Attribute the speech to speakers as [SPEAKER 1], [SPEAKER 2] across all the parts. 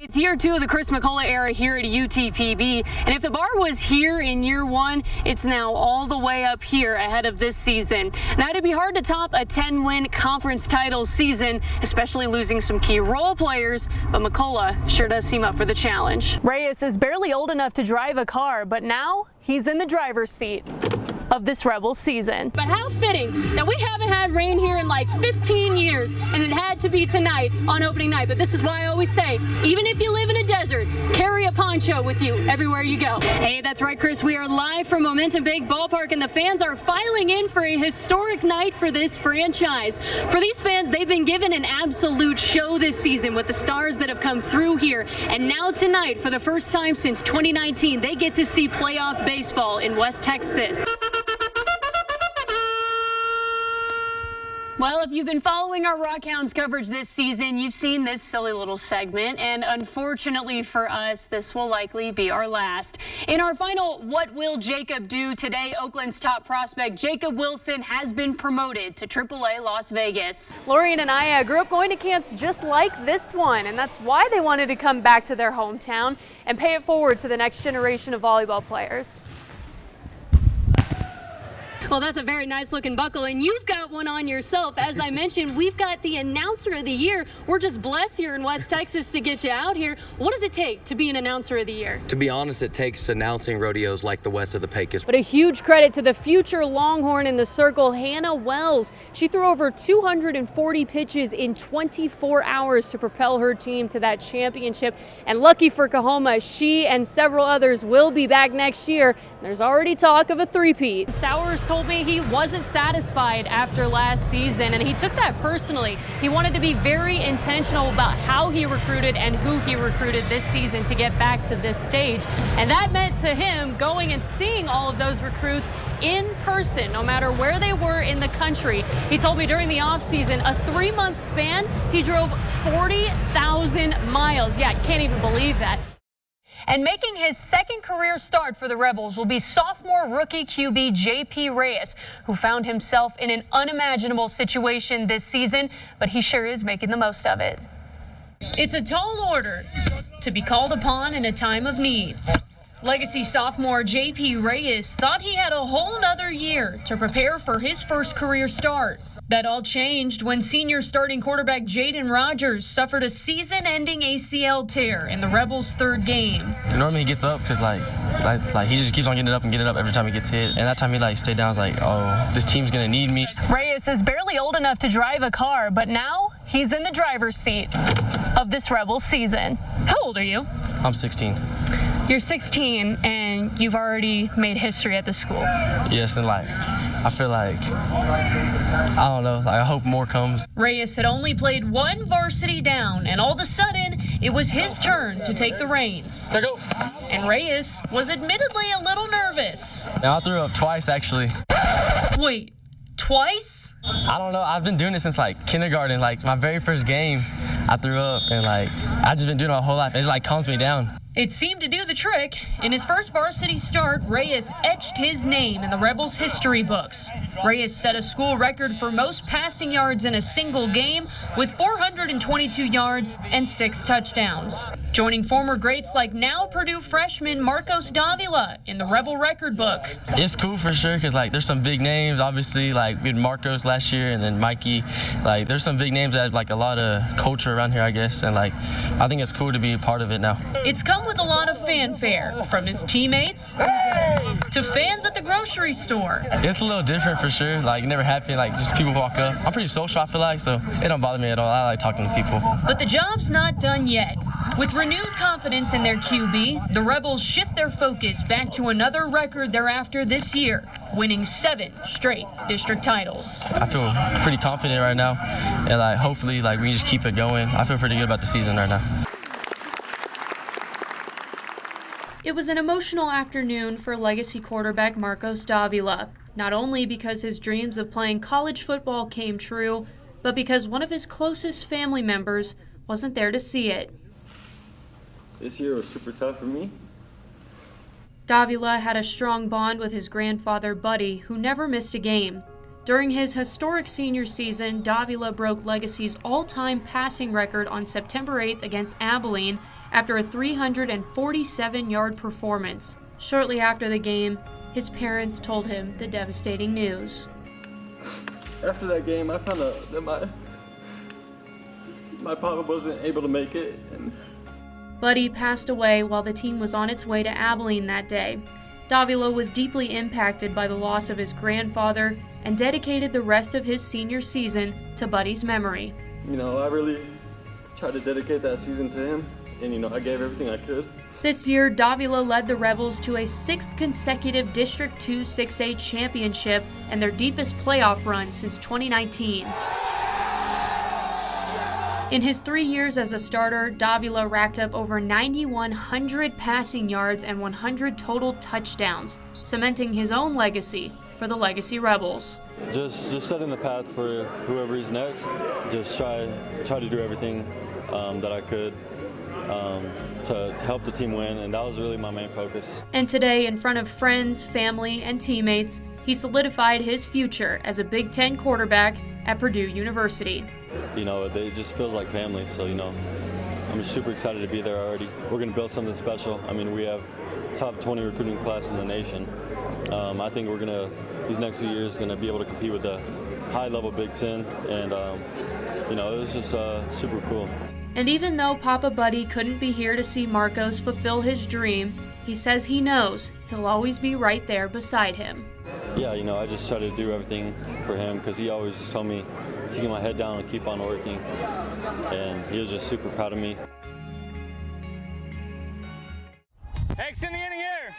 [SPEAKER 1] It's year 2 of the Chris McCullough era here at UTPB, and if the bar was here in year 1, it's now all the way up here ahead of this season. Now, it'd be hard to top a 10-win conference title season, especially losing some key role players, but McCullough sure does seem up for the challenge. Reyes is barely old enough to drive a car, but now he's in the driver's seat of this Rebels season. But how fitting that we haven't had rain here in like 15 years, and it had to be tonight on opening night. But this is why I always say, even if you live in a desert, carry a poncho with you everywhere you go. Hey, that's right, Chris. We are live from Momentum Bank Ballpark, and the fans are filing in for a historic night for this franchise. For these fans, they've been given an absolute show this season with the stars that have come through here. And now tonight, for the first time since 2019, they get to see playoff baseball in West Texas. Well, if you've been following our Rockhounds coverage this season, you've seen this silly little segment, and unfortunately for us, this will likely be our last. In our final What Will Jacob Do today, Oakland's top prospect Jacob Wilson has been promoted to AAA Las Vegas. Lori and Anaya grew up going to camps just like this one, and that's why they wanted to come back to their hometown and pay it forward to the next generation of volleyball players. Well, that's a very nice looking buckle, and you've got one on yourself. As I mentioned, we've got the announcer of the year. We're just blessed here in West Texas to get you out here. What does it take to be an announcer of the year?
[SPEAKER 2] To be honest, it takes announcing rodeos like the West of the Pecos.
[SPEAKER 1] But a huge credit to the future Longhorn in the circle, Hannah Wells. She threw over 240 pitches in 24 hours to propel her team to that championship. And lucky for Kahoma, she and several others will be back next year. There's already talk of a three-peat. Sowers told me he wasn't satisfied after last season, and he took that personally. He wanted to be very intentional about how he recruited and who he recruited this season to get back to this stage. And that meant to him going and seeing all of those recruits in person, no matter where they were in the country. He told me during the offseason, a 3-month span, he drove 40,000 miles. Yeah, I can't even believe that. And making his second career start for the Rebels will be sophomore rookie QB J.P. Reyes, who found himself in an unimaginable situation this season, but he sure is making the most of it. It's a tall order to be called upon in a time of need. Legacy sophomore J.P. Reyes thought he had a whole nother year to prepare for his first career start. That all changed when senior starting quarterback Jaden Rogers suffered a season-ending ACL tear in the Rebels' third game.
[SPEAKER 3] Normally he gets up because he just keeps on getting up every time he gets hit. And that time he stayed down. I was like, oh, this team's gonna need me.
[SPEAKER 1] Reyes is barely old enough to drive a car, but now he's in the driver's seat of this Rebels season. How old are you?
[SPEAKER 3] I'm 16.
[SPEAKER 1] You're 16 and you've already made history at the school.
[SPEAKER 3] Yes, and I feel like, I don't know, I hope more comes.
[SPEAKER 1] Reyes had only played one varsity down, and all of a sudden, it was his turn to take the reins.
[SPEAKER 3] Go.
[SPEAKER 1] And Reyes was admittedly a little nervous.
[SPEAKER 3] Now I threw up twice, actually.
[SPEAKER 1] Wait, twice?
[SPEAKER 3] I don't know, I've been doing it since kindergarten. My very first game, I threw up, and I've just been doing it my whole life. It just calms me down.
[SPEAKER 1] It seemed to do the trick. In his first varsity start, Reyes etched his name in the Rebels' history books. Reyes set a school record for most passing yards in a single game with 422 yards and 6 touchdowns. Joining former greats like now Purdue freshman Marcos Davila in the Rebel record book.
[SPEAKER 3] It's cool for sure because there's some big names, obviously, we had Marcos last year and then Mikey. There's some big names that have a lot of culture around here, I guess, and I think it's cool to be a part of it now.
[SPEAKER 1] It's come with a lot of fanfare from his teammates to fans at the grocery store.
[SPEAKER 3] It's a little different for sure. It never happened. Just people walk up. I'm pretty social, I feel so it don't bother me at all. I like talking to people.
[SPEAKER 1] But the job's not done yet. With renewed confidence in their QB, the Rebels shift their focus back to another record they're after this year, winning 7 straight district titles.
[SPEAKER 3] I feel pretty confident right now, and hopefully we can just keep it going. I feel pretty good about the season right now.
[SPEAKER 1] It was an emotional afternoon for legacy quarterback Marcos Davila, not only because his dreams of playing college football came true, but because one of his closest family members wasn't there to see it.
[SPEAKER 4] This year was super tough for me.
[SPEAKER 1] Davila had a strong bond with his grandfather, Buddy, who never missed a game. During his historic senior season, Davila broke Legacy's all-time passing record on September 8th against Abilene after a 347-yard performance. Shortly after the game, his parents told him the devastating news.
[SPEAKER 4] After that game, I found out that my papa wasn't able to make it.
[SPEAKER 1] Buddy passed away while the team was on its way to Abilene that day. Davila was deeply impacted by the loss of his grandfather and dedicated the rest of his senior season to Buddy's memory.
[SPEAKER 4] You know, I really tried to dedicate that season to him, and you know, I gave everything I could.
[SPEAKER 1] This year, Davila led the Rebels to a 6th consecutive District 2 6A championship and their deepest playoff run since 2019. In his 3 years as a starter, Davila racked up over 9,100 passing yards and 100 total touchdowns, cementing his own legacy for the Legacy Rebels.
[SPEAKER 5] Just setting the path for whoever's next. Just try to do everything that I could to help the team win, and that was really my main focus.
[SPEAKER 1] And today, in front of friends, family, and teammates, he solidified his future as a Big Ten quarterback at Purdue University.
[SPEAKER 5] You know, it just feels like family, so, you know, I'm super excited to be there already. We're going to build something special. I mean, we have top 20 recruiting class in the nation. I think we're going to, these next few years, going to be able to compete with the high-level Big Ten, and, you know, it was just super cool.
[SPEAKER 1] And even though Papa Buddy couldn't be here to see Marcos fulfill his dream, he says he knows he'll always be right there beside him.
[SPEAKER 5] Yeah, you know, I just try to do everything for him because he always just told me to keep my head down and keep on working, and he was just super proud of me.
[SPEAKER 6] Extend the inning here.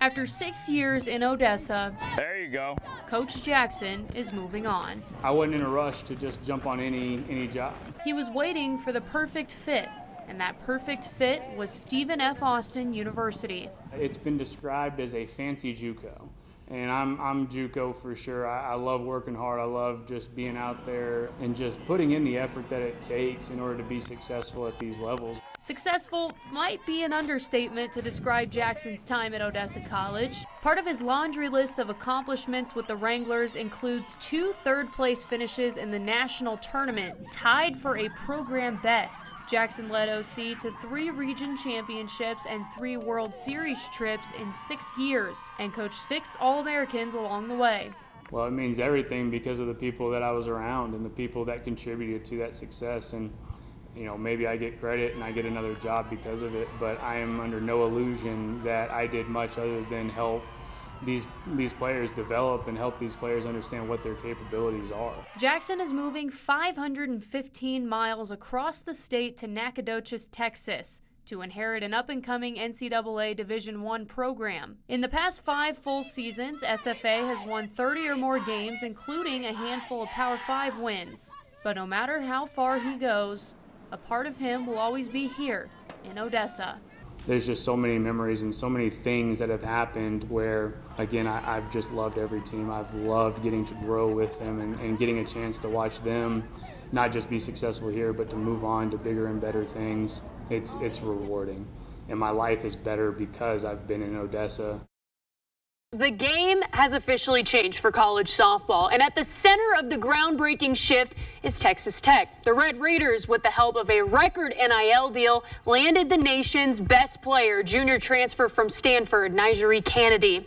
[SPEAKER 1] After 6 years in Odessa,
[SPEAKER 6] There you go.
[SPEAKER 1] Coach Jackson is moving on.
[SPEAKER 7] I wasn't in a rush to just jump on any job.
[SPEAKER 1] He was waiting for the perfect fit, and that perfect fit was Stephen F. Austin University.
[SPEAKER 7] It's been described as a fancy JUCO, and I'm JUCO for sure. I love working hard. I love just being out there and just putting in the effort that it takes in order to be successful at these levels.
[SPEAKER 1] Successful might be an understatement to describe Jackson's time at Odessa College. Part of his laundry list of accomplishments with the Wranglers includes 2 third-place finishes in the national tournament, tied for a program best. Jackson led OC to 3 region championships and 3 World Series trips in 6 years, and coached 6 All-Americans along the way.
[SPEAKER 7] Well, it means everything because of the people that I was around and the people that contributed to that success. And you know, maybe I get credit and I get another job because of it, but I am under no illusion that I did much other than help these players develop and help these players understand what their capabilities are.
[SPEAKER 1] Jackson is moving 515 miles across the state to Nacogdoches, Texas, to inherit an up-and-coming NCAA Division I program. In the past 5 full seasons, SFA has won 30 or more games, including a handful of Power 5 wins. But no matter how far he goes, a part of him will always be here in Odessa.
[SPEAKER 7] There's just so many memories and so many things that have happened where, again, I've just loved every team. I've loved getting to grow with them and getting a chance to watch them not just be successful here, but to move on to bigger and better things. It's rewarding. And my life is better because I've been in Odessa.
[SPEAKER 1] The game has officially changed for college softball, and at the center of the groundbreaking shift is Texas Tech. The Red Raiders, with the help of a record NIL deal, landed the nation's best player, junior transfer from Stanford, Nigeri Kennedy.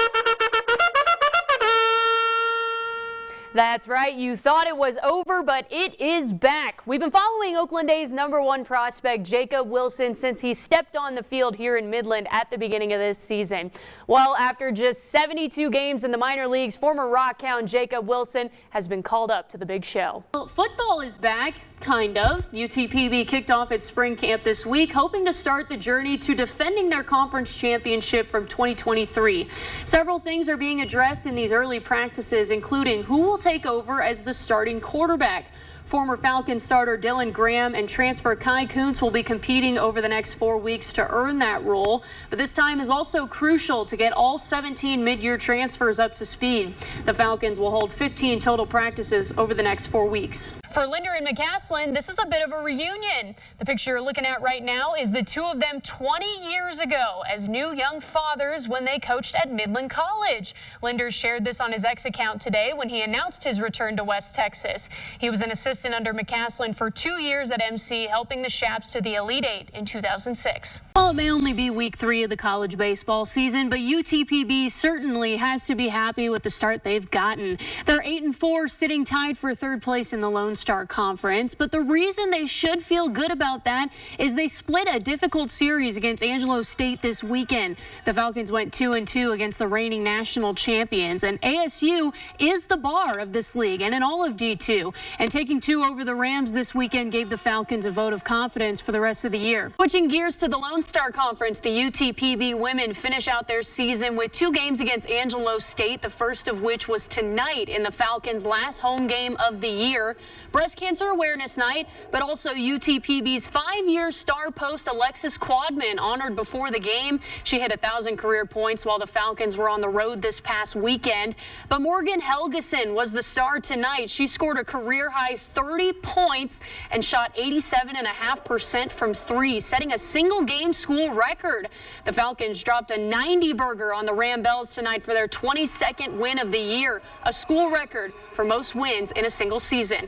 [SPEAKER 1] That's right, you thought it was over, but it is back. We've been following Oakland A's #1 prospect Jacob Wilson since he stepped on the field here in Midland at the beginning of this season. Well, after just 72 games in the minor leagues, former Rockhound Jacob Wilson has been called up to the big show. Well, football is back, kind of. UTPB kicked off its spring camp this week, hoping to start the journey to defending their conference championship from 2023. Several things are being addressed in these early practices, including who will take over as the starting quarterback. Former Falcons starter Dylan Graham and transfer Kai Kuntz will be competing over the next 4 weeks to earn that role. But this time is also crucial to get all 17 mid-year transfers up to speed. The Falcons will hold 15 total practices over the next 4 weeks. For Linder and McCaslin, this is a bit of a reunion. The picture you're looking at right now is the two of them 20 years ago as new young fathers when they coached at Midland College. Linder shared this on his X account today when he announced
[SPEAKER 8] announced his return to West Texas. He was an assistant under McCaslin for 2 years at MC, helping the Shaps to the Elite Eight in 2006.
[SPEAKER 1] While it may only be week 3 of the college baseball season, but UTPB certainly has to be happy with the start they've gotten. They're 8-4, sitting tied for 3rd place in the Lone Star Conference. But the reason they should feel good about that is they split a difficult series against Angelo State this weekend. The Falcons went 2-2 against the reigning national champions, and ASU is the bar of this league and in all of D2. And taking 2 over the Rams this weekend gave the Falcons a vote of confidence for the rest of the year. Switching gears to the Lone Star Conference, the UTPB women finish out their season with 2 games against Angelo State, the first of which was tonight in the Falcons' last home game of the year. Breast Cancer Awareness Night, but also UTPB's 5-year star post Alexis Quadman honored before the game. She hit 1,000 career points while the Falcons were on the road this past weekend. But Morgan Helgeson was the star tonight. She scored a career-high 30 points and shot 87.5% from 3, setting a single-game school record. The Falcons dropped a 90-burger on the Ram Bells tonight for their 22nd win of the year, a school record for most wins in a single season.